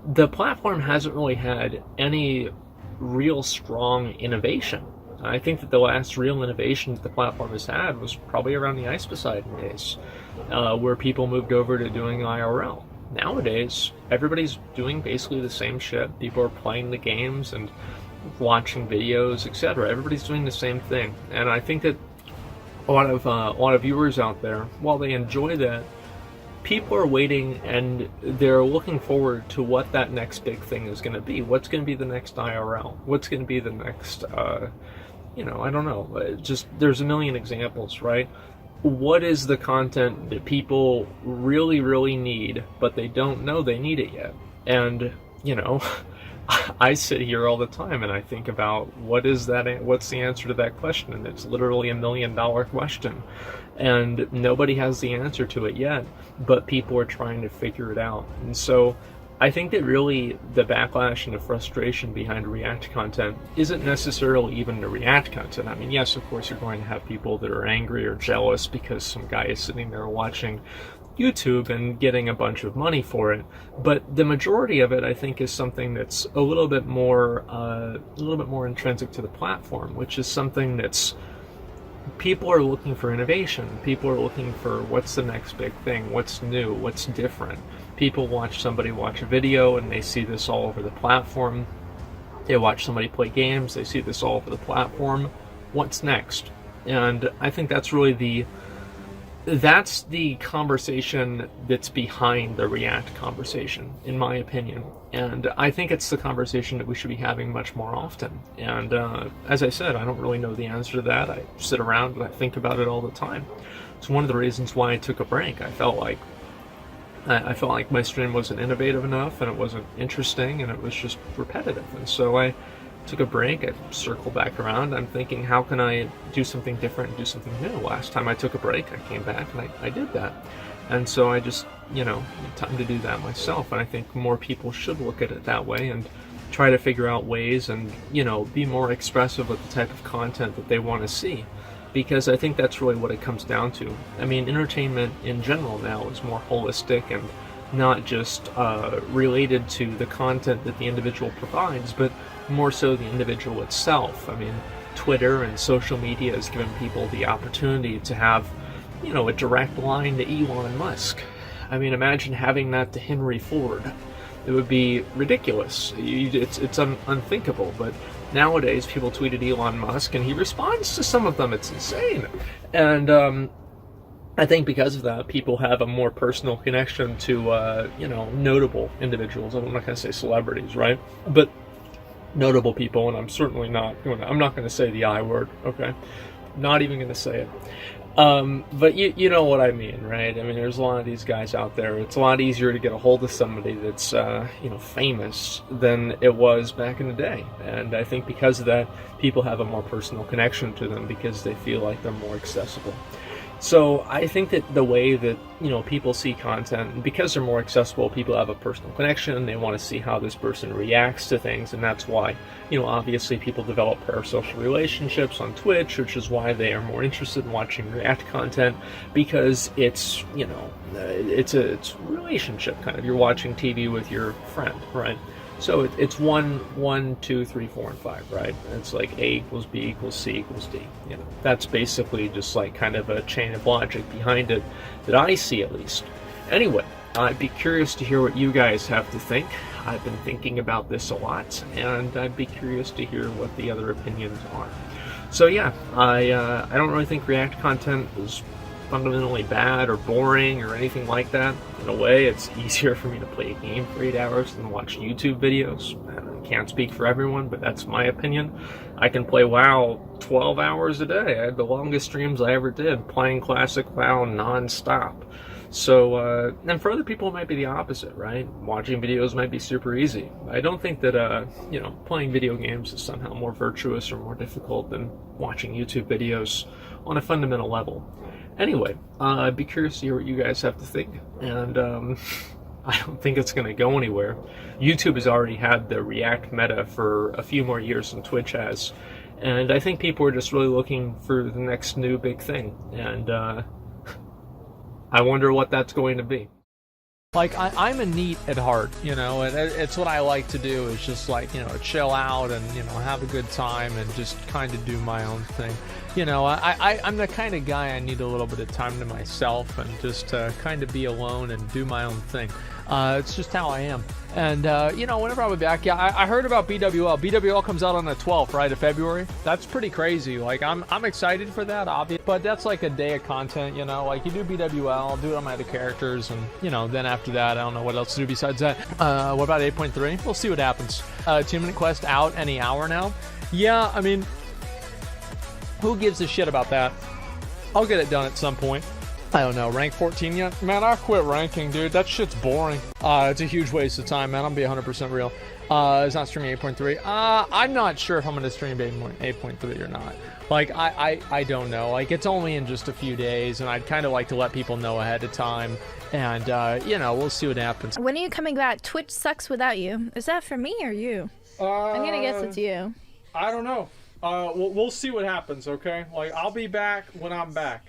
the platform hasn't really had any real strong innovation. I think that the last real innovation that the platform has had was probably around the Ice Poseidon days, where people moved over to doing IRL. Nowadays, everybody's doing basically the same shit. People are playing the games and watching videos, etc. Everybody's doing the same thing, and I think that a lot of viewers out there, while they enjoy that, people are waiting and they're looking forward to what that next big thing is going to be. What's going to be the next IRL? What's going to be the next, I don't know. Just there's a million examples, right? What is the content that people really, really need, but they don't know they need it yet? And, I sit here all the time and I think about what's the answer to that question, and it's literally $1 million question, and nobody has the answer to it yet, but people are trying to figure it out. And so I think that really the backlash and the frustration behind React content isn't necessarily even the React content. I mean, yes, of course, you're going to have people that are angry or jealous because some guy is sitting there watching YouTube and getting a bunch of money for it, but the majority of it, I think, is something that's a little bit more intrinsic to the platform, which is something that's people are looking for innovation. People are looking for what's the next big thing, what's new, what's different. People watch somebody watch a video and they see this all over the platform. They watch somebody play games, they see this all over the platform. What's next? And I think that's really that's the conversation that's behind the React conversation, in my opinion. And I think it's the conversation that we should be having much more often. And as I said, I don't really know the answer to that. I sit around and I think about it all the time. It's one of the reasons why I took a break. I felt like my stream wasn't innovative enough, and it wasn't interesting, and it was just repetitive. And so I took a break. I circled back around. I'm thinking, how can I do something different and do something new? Last time I took a break, I came back and I did that. And so I just, time to do that myself. And I think more people should look at it that way and try to figure out ways and, be more expressive with the type of content that they want to see. Because I think that's really what it comes down to. I mean, entertainment in general now is more holistic and not just related to the content that the individual provides, but more so the individual itself. I mean, Twitter and social media has given people the opportunity to have, a direct line to Elon Musk. I mean, imagine having that to Henry Ford. It would be ridiculous. It's unthinkable, but nowadays people tweet at Elon Musk and he responds to some of them. It's insane. And I think because of that, people have a more personal connection to, notable individuals. I'm not going to say celebrities, right? But notable people, and I'm certainly I'm not going to say the I word, okay? Not even going to say it. But you know what I mean, right? I mean, there's a lot of these guys out there. It's a lot easier to get a hold of somebody that's, famous than it was back in the day. And I think because of that, people have a more personal connection to them because they feel like they're more accessible. So I think that the way that, people see content, because they're more accessible, people have a personal connection, they want to see how this person reacts to things, and that's why, obviously people develop parasocial relationships on Twitch, which is why they are more interested in watching React content, because it's, it's a relationship kind of. You're watching TV with your friend, right? So it's 1, 2, 3, 4, and 5, right? It's like A equals B equals C equals D. That's basically just like kind of a chain of logic behind it that I see, at least. Anyway, I'd be curious to hear what you guys have to think. I've been thinking about this a lot, and I'd be curious to hear what the other opinions are. So yeah, I don't really think React content is fundamentally bad or boring or anything like that. In a way, it's easier for me to play a game for 8 hours than watch YouTube videos. I can't speak for everyone, but that's my opinion. I can play WoW 12 hours a day. I had the longest streams I ever did, playing classic WoW non-stop. So, and for other people, it might be the opposite, right? Watching videos might be super easy. I don't think that, playing video games is somehow more virtuous or more difficult than watching YouTube videos on a fundamental level. Anyway, I'd be curious to hear what you guys have to think, and I don't think it's going to go anywhere. YouTube has already had the React meta for a few more years than Twitch has, and I think people are just really looking for the next new big thing, and I wonder what that's going to be. Like, I'm a neat at heart, you know, and it's what I like to do is just like, you know, chill out and, you know, have a good time and just kind of do my own thing. You know, I'm the kind of guy I need a little bit of time to myself and just kind of be alone and do my own thing. It's just how I am. And, you know, whenever I'll be back, yeah, I heard about BWL. BWL comes out on the 12th, right, of February. That's pretty crazy. Like, I'm excited for that, obviously. But that's like a day of content, you know. Like, you do BWL, do it on my other characters, and, you know, then after that, I don't know what else to do besides that. What about 8.3? We'll see what happens. 2-minute quest out any hour now. Yeah, I mean, who gives a shit about that? I'll get it done at some point. I don't know, rank 14 yet? Man, I quit ranking, dude. That shit's boring. It's a huge waste of time, man. I'm gonna be 100% real. It's not streaming 8.3. I'm not sure if I'm gonna stream 8.3 or not. Like, I don't know. Like, it's only in just a few days, and I'd kind of like to let people know ahead of time. And, you know, we'll see what happens. When are you coming back? Twitch sucks without you. Is that for me or you? I'm gonna guess it's you. I don't know. We'll see what happens, okay? Like, I'll be back when I'm back.